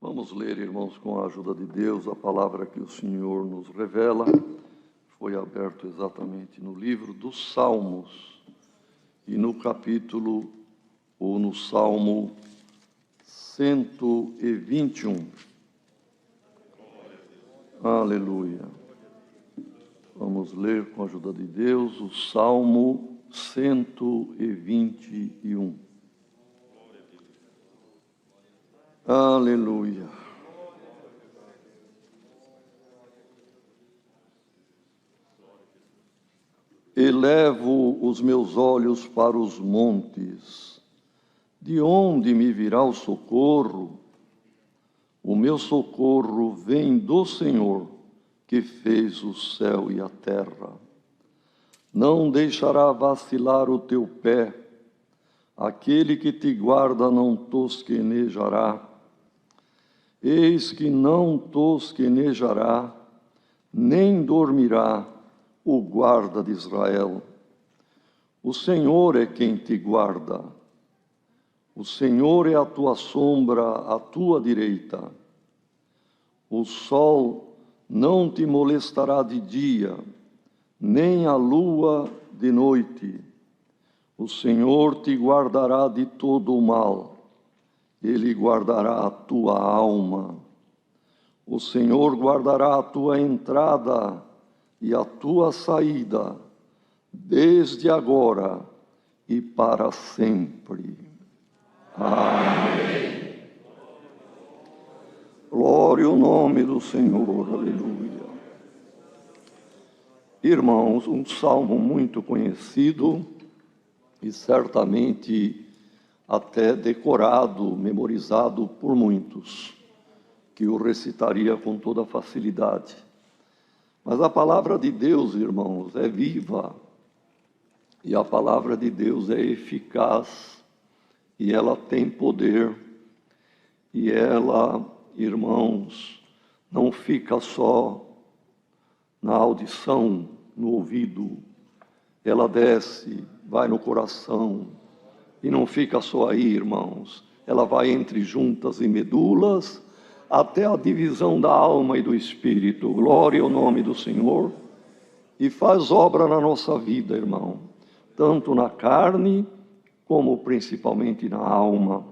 Vamos ler, irmãos, com a ajuda de Deus, a palavra que o Senhor nos revela. Foi aberto exatamente no livro dos Salmos e no capítulo, ou no Salmo 121. Aleluia. Vamos ler com a ajuda de Deus o Salmo 121. Aleluia. Elevo os meus olhos para os montes. De onde me virá o socorro? O meu socorro vem do Senhor, que fez o céu e a terra. Não deixará vacilar o teu pé. Aquele que te guarda não tosquenejará. Eis que não tosquenejará, nem dormirá o guarda de Israel. O Senhor é quem te guarda. O Senhor é a tua sombra, à tua direita. O sol não te molestará de dia, nem a lua de noite. O Senhor te guardará de todo o mal. Ele guardará a tua alma. O Senhor guardará a tua entrada e a tua saída, desde agora e para sempre. Amém. Glória ao nome do Senhor. Aleluia. Irmãos, um salmo muito conhecido e certamente até decorado, memorizado por muitos, que o recitaria com toda facilidade. Mas a palavra de Deus, irmãos, é viva, e a palavra de Deus é eficaz, e ela tem poder, e ela, irmãos, não fica só na audição, no ouvido, ela desce, vai no coração, e não fica só aí, irmãos. Ela vai entre juntas e medulas, até a divisão da alma e do espírito. Glória ao nome do Senhor. E faz obra na nossa vida, irmão. Tanto na carne, como principalmente na alma.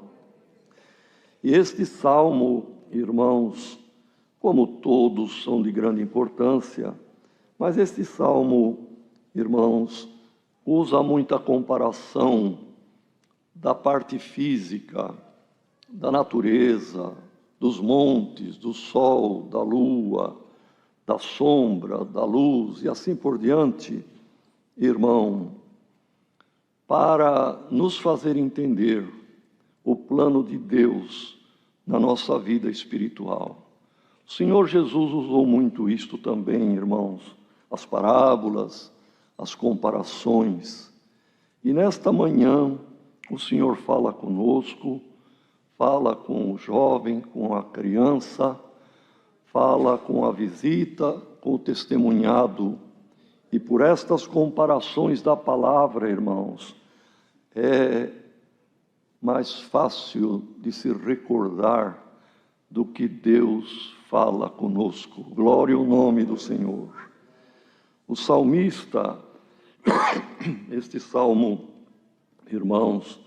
E este salmo, irmãos, como todos são de grande importância, mas este salmo, irmãos, usa muita comparação da parte física, da natureza, dos montes, do sol, da lua, da sombra, da luz e assim por diante, irmão, para nos fazer entender o plano de Deus na nossa vida espiritual. O Senhor Jesus usou muito isto também, irmãos, as parábolas, as comparações. E nesta manhã, o Senhor fala conosco, fala com o jovem, com a criança, fala com a visita, com o testemunhado. E por estas comparações da palavra, irmãos, é mais fácil de se recordar do que Deus fala conosco. Glória ao nome do Senhor. O salmista, este salmo, irmãos,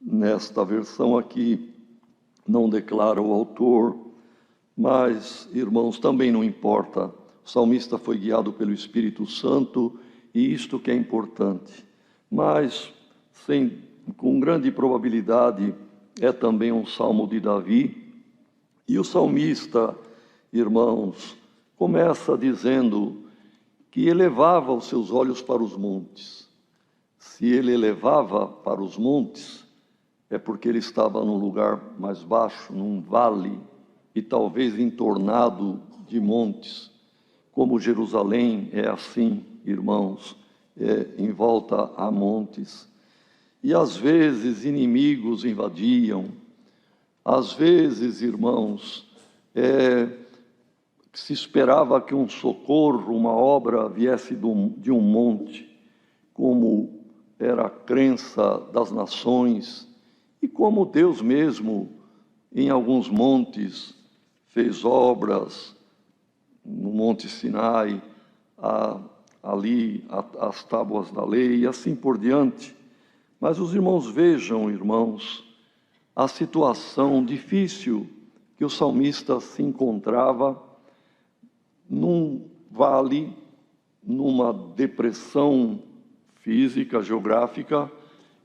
nesta versão aqui, não declara o autor, mas, irmãos, também não importa. O salmista foi guiado pelo Espírito Santo, e isto que é importante. Mas, com grande probabilidade, é também um salmo de Davi. E o salmista, irmãos, começa dizendo que elevava os seus olhos para os montes. Se ele elevava para os montes, é porque ele estava num lugar mais baixo, num vale, e talvez entornado de montes. Como Jerusalém é assim, irmãos, em volta a montes. E às vezes inimigos invadiam, às vezes, irmãos, se esperava que um socorro, uma obra viesse de um monte, como era a crença das nações, e como Deus mesmo em alguns montes, fez obras, no Monte Sinai, ali as tábuas da lei e assim por diante. Mas os irmãos vejam, irmãos, a situação difícil que o salmista se encontrava num vale, numa depressão física, geográfica,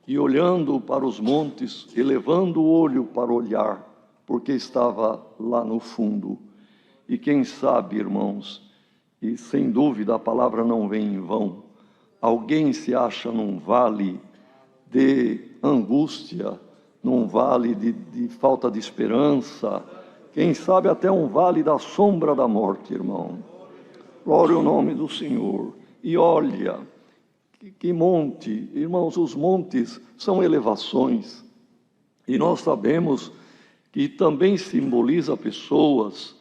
e olhando para os montes, elevando o olho para olhar, porque estava lá no fundo. E quem sabe, irmãos, e sem dúvida a palavra não vem em vão, alguém se acha num vale de angústia, num vale de falta de esperança, quem sabe até um vale da sombra da morte, irmão. Glória ao nome do Senhor. E olha, que monte, irmãos, os montes são elevações, e nós sabemos que também simboliza pessoas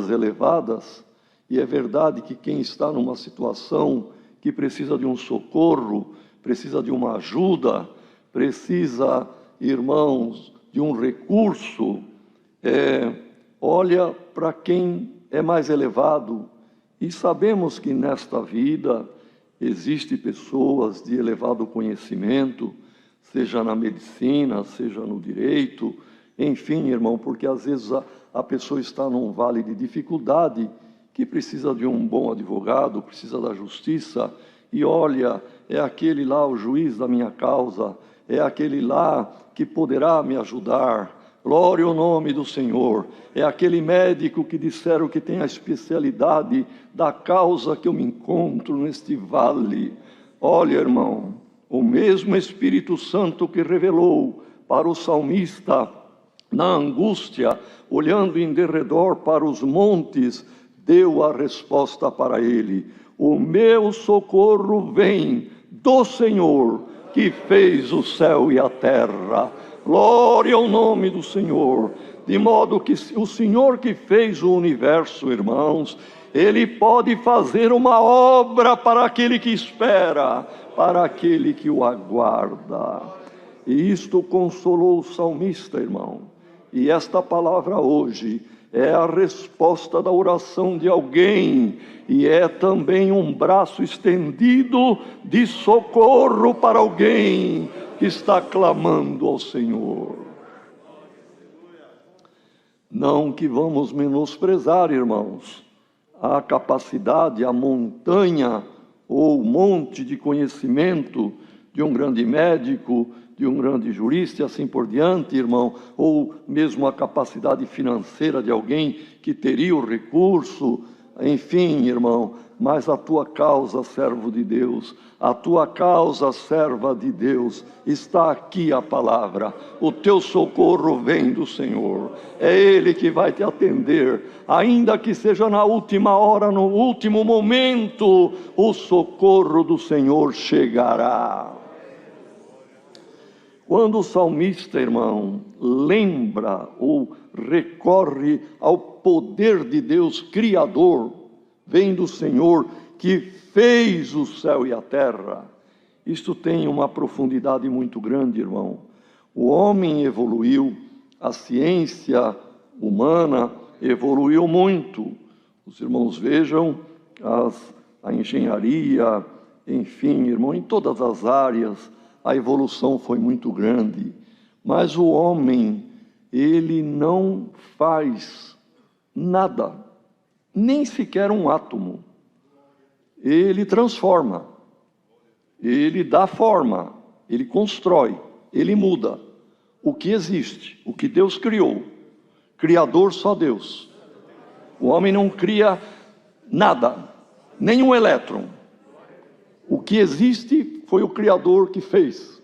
elevadas, e é verdade que quem está numa situação que precisa de um socorro, precisa de uma ajuda, precisa, irmãos, de um recurso, olha para quem é mais elevado, e sabemos que nesta vida existem pessoas de elevado conhecimento, seja na medicina, seja no direito, enfim, irmão, porque às vezes a pessoa está num vale de dificuldade, que precisa de um bom advogado, precisa da justiça, e olha, é aquele lá o juiz da minha causa, é aquele lá que poderá me ajudar. Glória ao nome do Senhor. É aquele médico que disseram que tem a especialidade da causa que eu me encontro neste vale. Olha, irmão, o mesmo Espírito Santo que revelou para o salmista na angústia, olhando em derredor para os montes, deu a resposta para ele: o meu socorro vem do Senhor, que fez o céu e a terra. Glória ao nome do Senhor. De modo que o Senhor que fez o universo, irmãos, Ele pode fazer uma obra para aquele que espera, para aquele que o aguarda. E isto consolou o salmista, irmão. E esta palavra hoje é a resposta da oração de alguém, e é também um braço estendido de socorro para alguém que está clamando ao Senhor. Não que vamos menosprezar, irmãos, a capacidade, a montanha ou monte de conhecimento de um grande médico, de um grande jurista e assim por diante, irmão, ou mesmo a capacidade financeira de alguém que teria o recurso, enfim, irmão, mas a tua causa, servo de Deus, a tua causa, serva de Deus, está aqui a palavra, o teu socorro vem do Senhor, é Ele que vai te atender, ainda que seja na última hora, no último momento, o socorro do Senhor chegará. Quando o salmista, irmão, lembra ou recorre ao poder de Deus Criador, vem do Senhor que fez o céu e a terra, isto tem uma profundidade muito grande, irmão. O homem evoluiu, a ciência humana evoluiu muito. Os irmãos vejam a engenharia, enfim, irmão, em todas as áreas, a evolução foi muito grande, mas o homem, ele não faz nada, nem sequer um átomo. Ele transforma, ele dá forma, ele constrói, ele muda o que existe, o que Deus criou. Criador só Deus. O homem não cria nada, nem um elétron. O que existe foi o Criador que fez.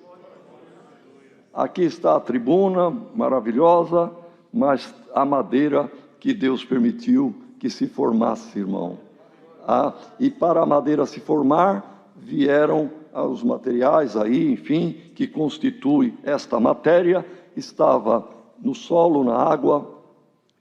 Aqui está a tribuna maravilhosa, mas a madeira que Deus permitiu que se formasse, irmão. E para a madeira se formar, vieram os materiais aí, enfim, que constitui esta matéria, estava no solo, na água,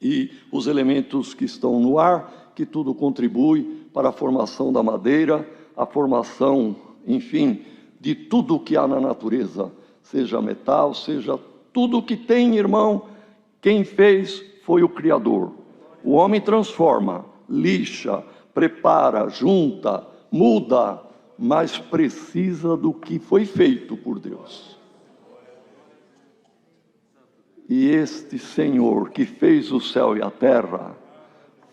e os elementos que estão no ar, que tudo contribui para a formação da madeira, a formação, enfim, de tudo que há na natureza, seja metal, seja tudo que tem, irmão, Quem fez foi o Criador. O homem transforma, lixa, prepara, junta, muda, mas precisa do que foi feito por Deus. E este Senhor que fez o céu e a terra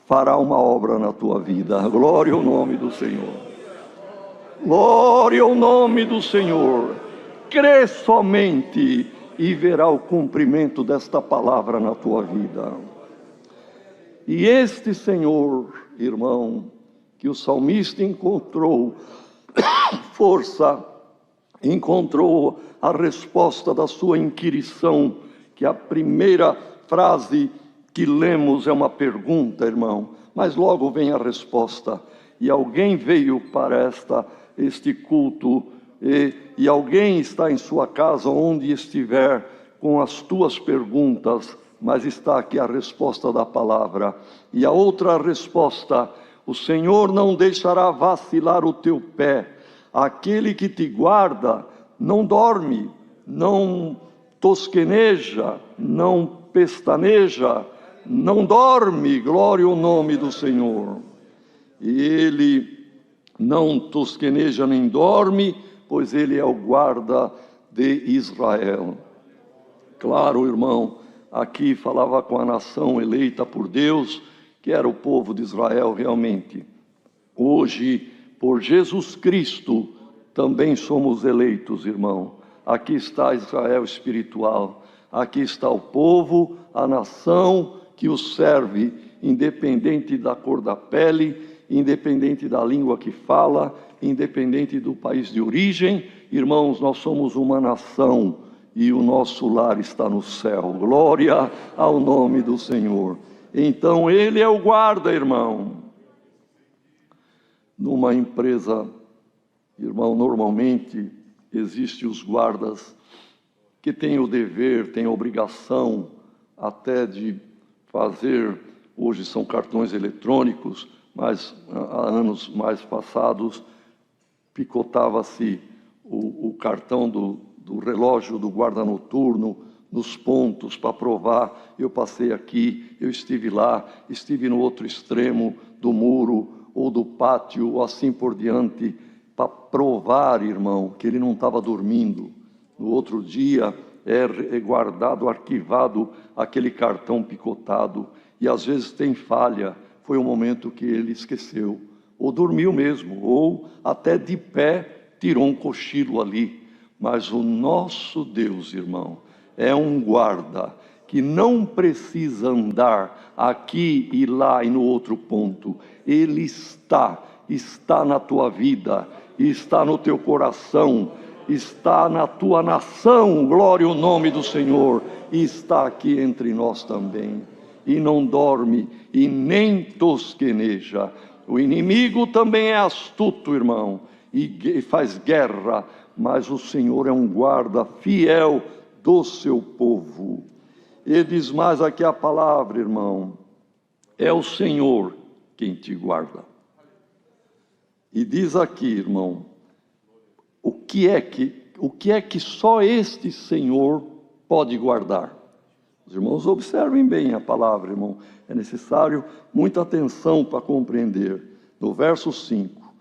fará uma obra na tua vida. Glória ao nome do Senhor. Glória ao nome do Senhor. Crê somente e verá o cumprimento desta palavra na tua vida. E este Senhor, irmão, que o salmista encontrou força, encontrou a resposta da sua inquirição, que a primeira frase que lemos é uma pergunta, irmão, mas logo vem a resposta. E alguém veio para este culto, e alguém está em sua casa, onde estiver, com as tuas perguntas, mas está aqui a resposta da palavra. E a outra resposta: o Senhor não deixará vacilar o teu pé. Aquele que te guarda não dorme, não tosqueneja, não pestaneja, não dorme. Glória ao nome do Senhor. E ele não tosqueneja nem dorme, pois ele é o guarda de Israel. Claro, irmão, aqui falava com a nação eleita por Deus, que era o povo de Israel realmente. Hoje, por Jesus Cristo, também somos eleitos, irmão. Aqui está Israel espiritual, aqui está o povo, a nação que o serve, independente da cor da pele, independente da língua que fala, independente do país de origem. Irmãos, nós somos uma nação e o nosso lar está no céu. Glória ao nome do Senhor. Então ele é o guarda, irmão. Numa empresa, irmão, normalmente existem os guardas que têm o dever, têm a obrigação até de fazer, hoje são cartões eletrônicos, mas há anos mais passados picotava-se o cartão do relógio do guarda noturno nos pontos para provar. Eu passei aqui, eu estive lá, estive no outro extremo do muro ou do pátio, ou assim por diante, para provar, irmão, que ele não estava dormindo. No outro dia é guardado, arquivado aquele cartão picotado, e às vezes tem falha. Foi um momento que ele esqueceu, ou dormiu mesmo, ou até de pé tirou um cochilo ali. Mas o nosso Deus, irmão, é um guarda que não precisa andar aqui e lá e no outro ponto. Ele está na tua vida, está no teu coração, está na tua nação, glória ao nome do Senhor, e está aqui entre nós também. E não dorme e nem tosqueneja. O inimigo também é astuto, irmão, e faz guerra, mas o Senhor é um guarda fiel do seu povo. E diz mais aqui a palavra, irmão: é o Senhor quem te guarda. E diz aqui, irmão, o que é que só este Senhor pode guardar? Os irmãos observem bem a palavra, irmão. É necessário muita atenção para compreender. No verso 5,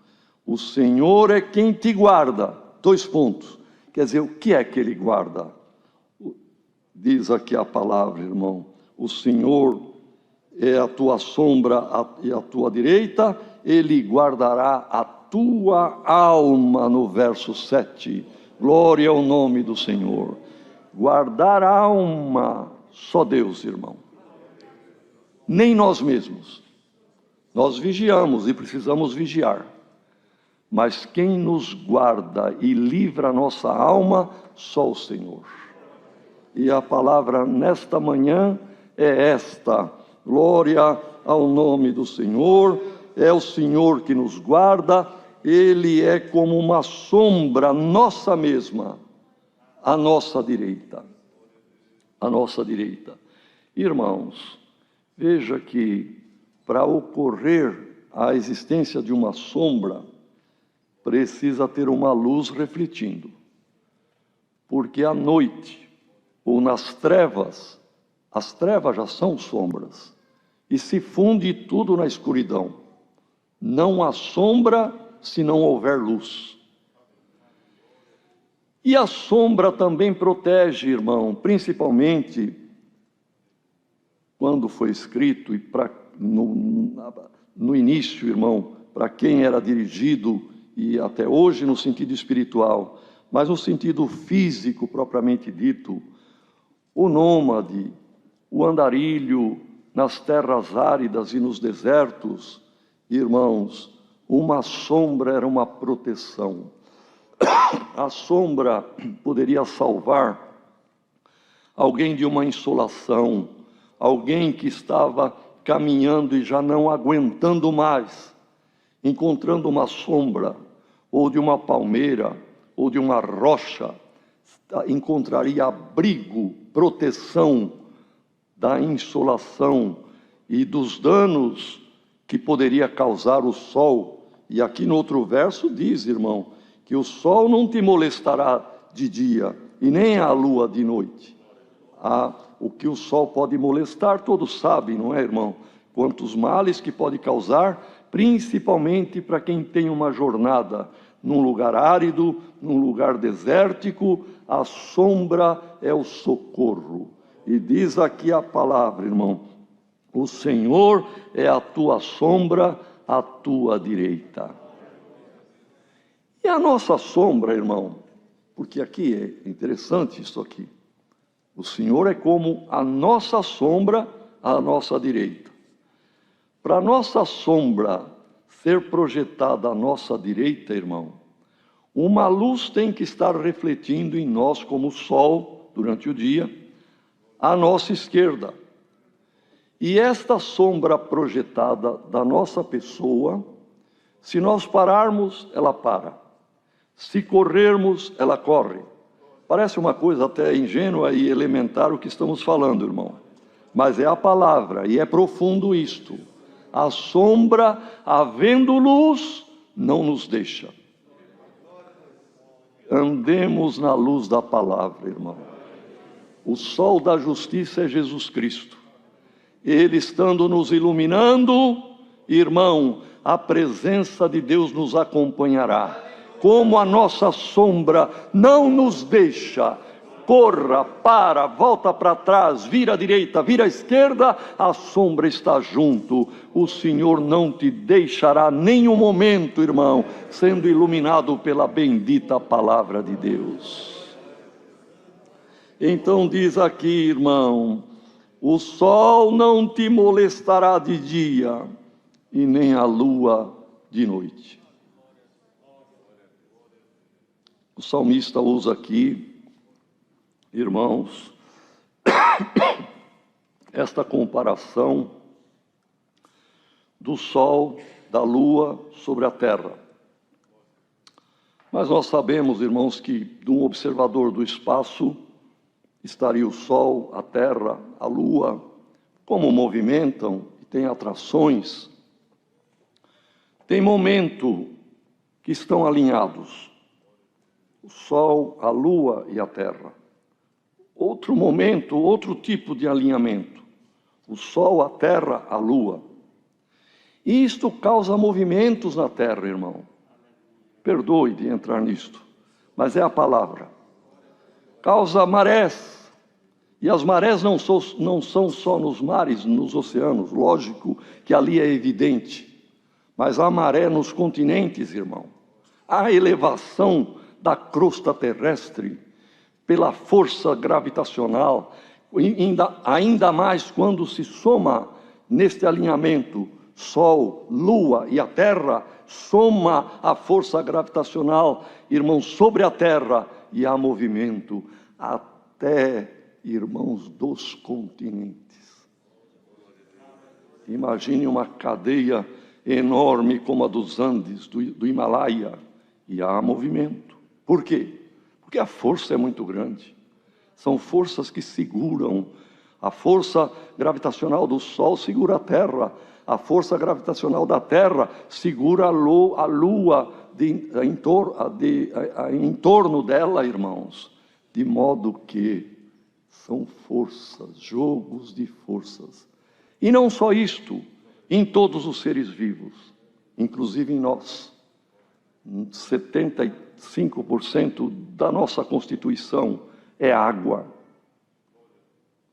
o Senhor é quem te guarda. 2 pontos. Quer dizer, o que é que ele guarda? Diz aqui a palavra, irmão: o Senhor é a tua sombra e a tua direita, ele guardará a tua alma, no verso 7. Glória ao nome do Senhor. Guardar a alma, só Deus, irmão. Nem nós mesmos. Nós vigiamos e precisamos vigiar. Mas quem nos guarda e livra a nossa alma, só o Senhor. E a palavra nesta manhã é esta: glória ao nome do Senhor. É o Senhor que nos guarda. Ele é como uma sombra nossa mesma, à nossa direita. À nossa direita. Irmãos, veja que para ocorrer a existência de uma sombra, precisa ter uma luz refletindo. Porque à noite, ou nas trevas, As trevas já são sombras, e se funde tudo na escuridão. Não há sombra se não houver luz. E a sombra também protege, irmão, principalmente quando foi escrito, e no início, irmão, para quem era dirigido, e até hoje no sentido espiritual, mas no sentido físico propriamente dito, o nômade, o andarilho nas terras áridas e nos desertos, irmãos, uma sombra era uma proteção. A sombra poderia salvar alguém de uma insolação, alguém que estava caminhando e já não aguentando mais, encontrando uma sombra, ou de uma palmeira, ou de uma rocha, encontraria abrigo, proteção da insolação e dos danos que poderia causar o sol. E aqui no outro verso diz, irmão, que o sol não te molestará de dia, e nem a lua de noite. O que o sol pode molestar, todos sabem, não é, irmão? Quantos males que pode causar, principalmente para quem tem uma jornada num lugar árido, num lugar desértico. A sombra é o socorro. E diz aqui a palavra, irmão, o Senhor é a tua sombra, à tua direita. E a nossa sombra, irmão, porque aqui é interessante isso aqui. O Senhor é como a nossa sombra à nossa direita. Para a nossa sombra ser projetada à nossa direita, irmão, uma luz tem que estar refletindo em nós como o sol durante o dia, à nossa esquerda. E esta sombra projetada da nossa pessoa, se nós pararmos, ela para. Se corrermos, ela corre. Parece uma coisa até ingênua e elementar o que estamos falando, irmão. Mas é a palavra, e é profundo isto. A sombra, havendo luz, não nos deixa. Andemos na luz da palavra, irmão. O sol da justiça é Jesus Cristo. Ele estando nos iluminando, irmão, a presença de Deus nos acompanhará. Como a nossa sombra não nos deixa, corra, para, volta para trás, vira à direita, vira à esquerda, a sombra está junto. O Senhor não te deixará nenhum momento, irmão, sendo iluminado pela bendita palavra de Deus. Então diz aqui, irmão, o sol não te molestará de dia, e nem a lua de noite. O salmista usa aqui, irmãos, esta comparação do sol, da lua sobre a terra. Mas nós sabemos, irmãos, que de um observador do espaço estaria o sol, a terra, a lua, como movimentam e têm atrações. Tem momento que estão alinhados. O sol, a lua e a terra. Outro momento, outro tipo de alinhamento. O sol, a terra, a lua. E isto causa movimentos na terra, irmão. Perdoe de entrar nisto, mas é a palavra. Causa marés. E as marés não são só nos mares, nos oceanos. Lógico que ali é evidente. Mas há maré nos continentes, irmão. Há elevação da crosta terrestre, pela força gravitacional, ainda mais quando se soma neste alinhamento, Sol, Lua e a Terra, soma a força gravitacional, irmãos, sobre a Terra, e há movimento até, irmãos, dos continentes. Imagine uma cadeia enorme como a dos Andes, do Himalaia, e há movimento. Por quê? Porque a força é muito grande. São forças que seguram. A força gravitacional do Sol segura a Terra. A força gravitacional da Terra segura a Lua em torno dela, irmãos. De modo que São forças, jogos de forças. E não só isto, em todos os seres vivos, inclusive em nós. 75% da nossa constituição é água.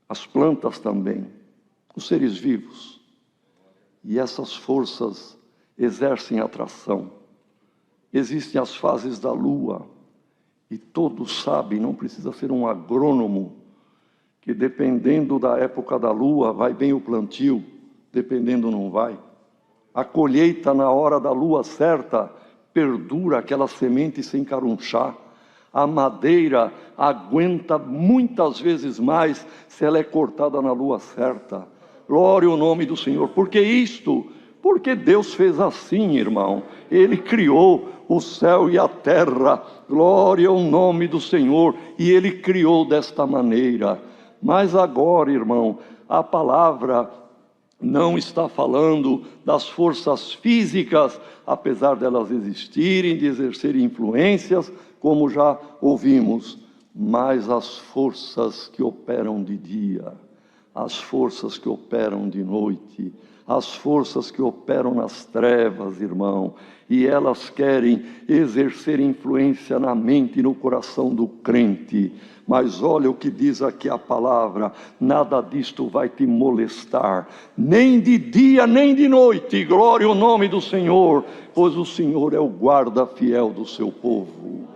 As plantas também, os seres vivos. E essas forças exercem atração. Existem as fases da lua, e todos sabem, não precisa ser um agrônomo, que dependendo da época da lua, vai bem o plantio, dependendo não vai. A colheita na hora da lua certa, perdura aquela semente sem carunchar. A madeira aguenta muitas vezes mais se ela é cortada na lua certa. Glória ao nome do Senhor. Por que isto? Porque Deus fez assim, irmão. Ele criou o céu e a terra. Glória ao nome do Senhor. E Ele criou desta maneira. Mas agora, irmão, a palavra não está falando das forças físicas, apesar delas existirem, de exercerem influências, como já ouvimos, mas as forças que operam de dia, as forças que operam de noite, as forças que operam nas trevas, irmão, e elas querem exercer influência na mente e no coração do crente. Mas olha o que diz aqui a palavra: nada disto vai te molestar, nem de dia nem de noite. Glória ao nome do Senhor, pois o Senhor é o guarda fiel do seu povo.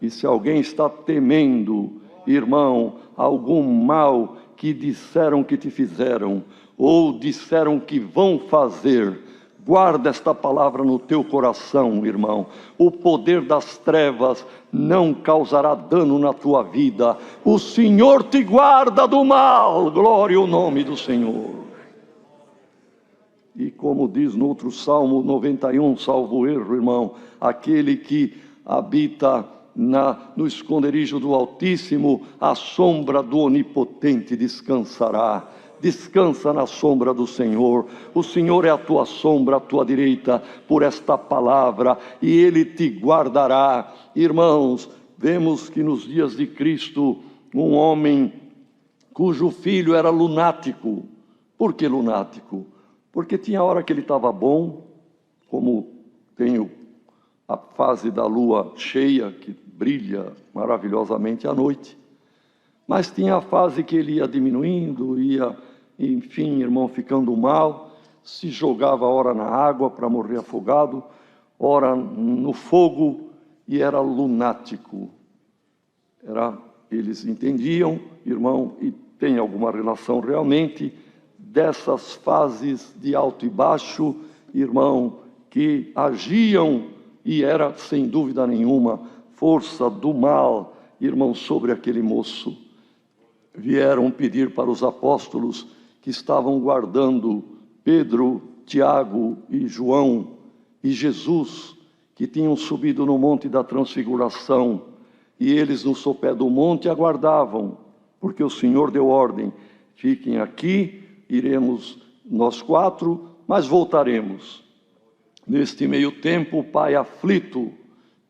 E se alguém está temendo, irmão, algum mal que disseram que te fizeram, ou disseram que vão fazer, guarda esta palavra no teu coração, irmão. O poder das trevas não causará dano na tua vida. O Senhor te guarda do mal. Glória ao nome do Senhor. E como diz no outro Salmo 91, salvo erro, irmão, aquele que habita no esconderijo do Altíssimo, a sombra do Onipotente descansará. Descansa na sombra do Senhor. O Senhor é a tua sombra, a tua direita, por esta palavra, e Ele te guardará. Irmãos, vemos que nos dias de Cristo, um homem cujo filho era lunático. Por que lunático? Porque tinha hora que ele estava bom, como tem a fase da lua cheia, que brilha maravilhosamente à noite. Mas tinha a fase que ele ia diminuindo, enfim, irmão, ficando mal, se jogava ora na água para morrer afogado, ora no fogo, e era lunático. Eles entendiam, irmão, e tem alguma relação realmente, dessas fases de alto e baixo, irmão, que agiam, e era, sem dúvida nenhuma, força do mal, irmão, sobre aquele moço. Vieram pedir para os apóstolos que estavam guardando Pedro, Tiago e João e Jesus, que tinham subido no monte da transfiguração, e eles no sopé do monte aguardavam, porque o Senhor deu ordem: fiquem aqui, iremos nós 4, mas voltaremos. Neste meio tempo, o pai aflito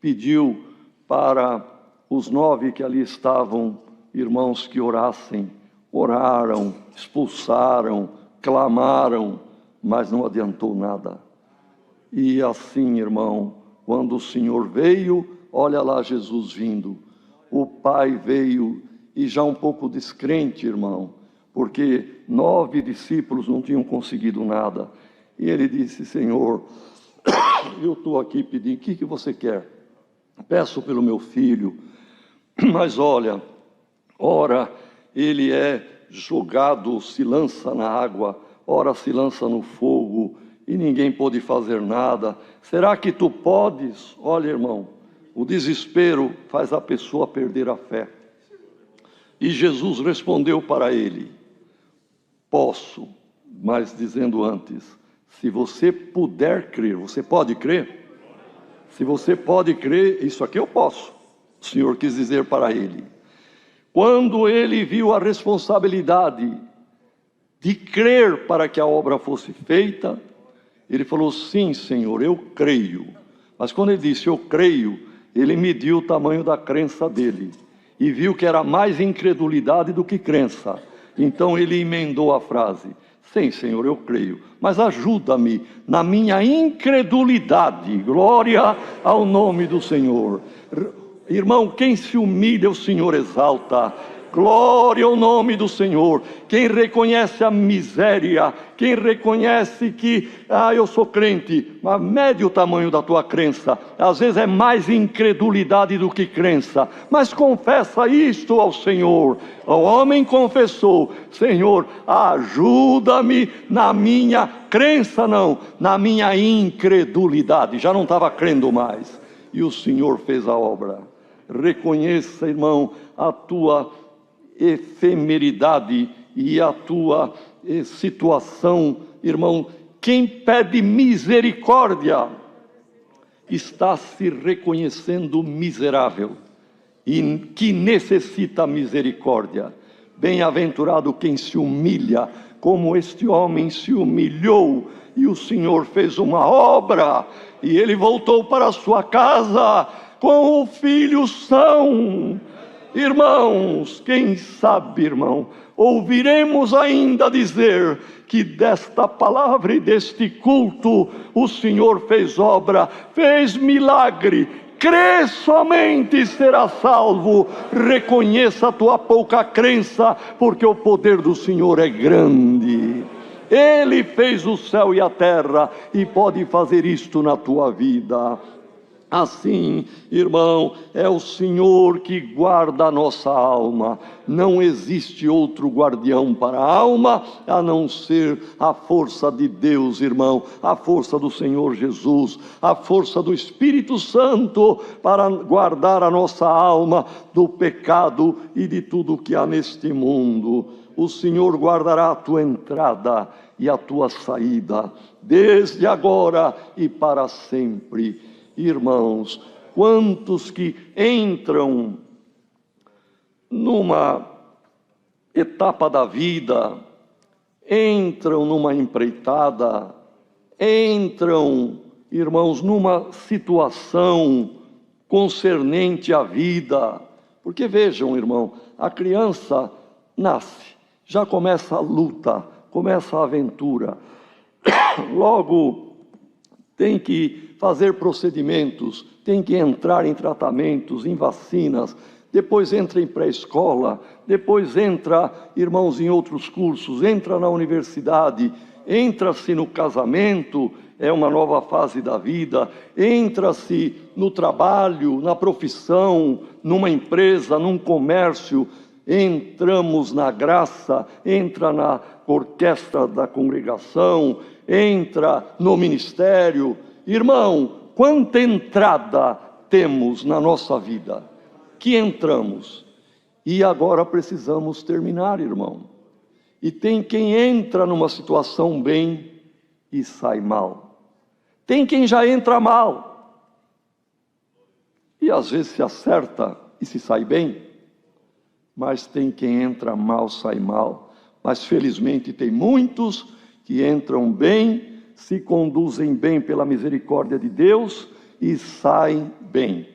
pediu para os 9 que ali estavam, irmãos, que orassem. Oraram, expulsaram, clamaram, mas não adiantou nada. E assim, irmão, quando o Senhor veio, olha lá Jesus vindo. O pai veio, e já um pouco descrente, irmão, porque 9 discípulos não tinham conseguido nada. E ele disse: Senhor, eu estou aqui pedindo, o que você quer? Peço pelo meu filho, mas olha, ora ele é jogado, se lança na água, ora se lança no fogo, e ninguém pode fazer nada. Será que tu podes? Olha, irmão, o desespero faz a pessoa perder a fé. E Jesus respondeu para ele: posso, mas dizendo antes, se você puder crer. Você pode crer? Se você pode crer, isso aqui eu posso. O Senhor quis dizer para ele. Quando ele viu a responsabilidade de crer para que a obra fosse feita, ele falou: sim, Senhor, eu creio. Mas quando ele disse eu creio, ele mediu o tamanho da crença dele. e viu que era mais incredulidade do que crença. Então ele emendou a frase: sim, Senhor, eu creio, mas ajuda-me na minha incredulidade. Glória ao nome do Senhor. Irmão, quem se humilha, o Senhor exalta. Glória ao nome do Senhor. Quem reconhece a miséria, quem reconhece que, eu sou crente, mas mede o tamanho da tua crença. Às vezes é mais incredulidade do que crença, mas confessa isto ao Senhor. O homem confessou: Senhor, ajuda-me na minha crença, não, na minha incredulidade. Já não estava crendo mais, e o Senhor fez a obra. Reconheça, irmão, a tua efemeridade e a tua situação, irmão. Quem pede misericórdia está se reconhecendo miserável e que necessita misericórdia. Bem-aventurado quem se humilha, como este homem se humilhou, e o Senhor fez uma obra, e ele voltou para a sua casa com o filho são. Irmãos, quem sabe, irmão, ouviremos ainda dizer que desta palavra e deste culto o Senhor fez obra, fez milagre. Crê somente e será salvo. Reconheça a tua pouca crença, porque o poder do Senhor é grande. Ele fez o céu e a terra e pode fazer isto na tua vida. Assim, irmão, é o Senhor que guarda a nossa alma. Não existe outro guardião para a alma a não ser a força de Deus, irmão, a força do Senhor Jesus, a força do Espírito Santo para guardar a nossa alma do pecado e de tudo que há neste mundo. O Senhor guardará a tua entrada e a tua saída, desde agora e para sempre. Irmãos, quantos que entram numa etapa da vida, entram numa empreitada, entram, irmãos, numa situação concernente à vida. Porque vejam, irmão, a criança nasce, já começa a luta, começa a aventura, logo tem que fazer procedimentos, tem que entrar em tratamentos, em vacinas, depois entra em pré-escola, depois entra, irmãos, em outros cursos, entra na universidade, entra-se no casamento, é uma nova fase da vida, entra-se no trabalho, na profissão, numa empresa, num comércio, entramos na graça, entra na orquestra da congregação, entra no ministério. Irmão, quanta entrada temos na nossa vida, que entramos, e agora precisamos terminar, irmão. E tem quem entra numa situação bem e sai mal. Tem quem já entra mal, e às vezes se acerta e se sai bem, mas tem quem entra mal, sai mal. Mas felizmente tem muitos que entram bem, se conduzem bem pela misericórdia de Deus e saem bem.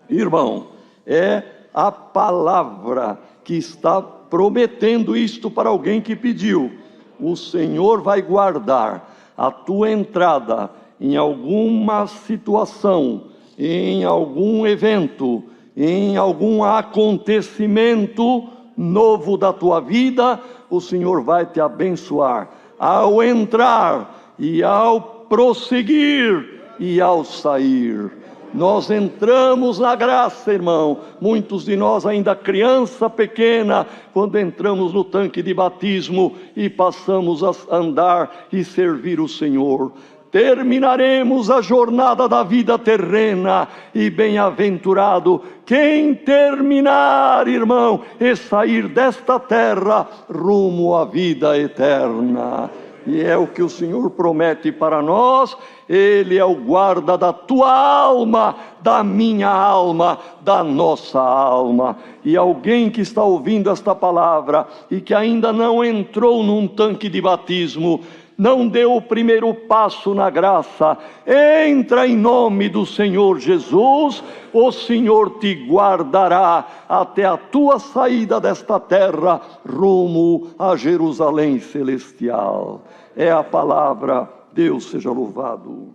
Irmão, é a palavra que está prometendo isto para alguém que pediu. O Senhor vai guardar a tua entrada em alguma situação, em algum evento, em algum acontecimento novo da tua vida. O Senhor vai te abençoar ao entrar e ao prosseguir e ao sair. Nós entramos na graça, irmão. Muitos de nós ainda criança pequena, quando entramos no tanque de batismo e passamos a andar e servir o Senhor. Terminaremos a jornada da vida terrena, e bem-aventurado quem terminar, irmão, e sair desta terra rumo à vida eterna. E é o que o Senhor promete para nós. Ele é o guarda da tua alma, da minha alma, da nossa alma. E alguém que está ouvindo esta palavra e que ainda não entrou num tanque de batismo, não deu o primeiro passo na graça, entra em nome do Senhor Jesus, o Senhor te guardará até a tua saída desta terra, rumo a Jerusalém celestial. É a palavra, Deus seja louvado.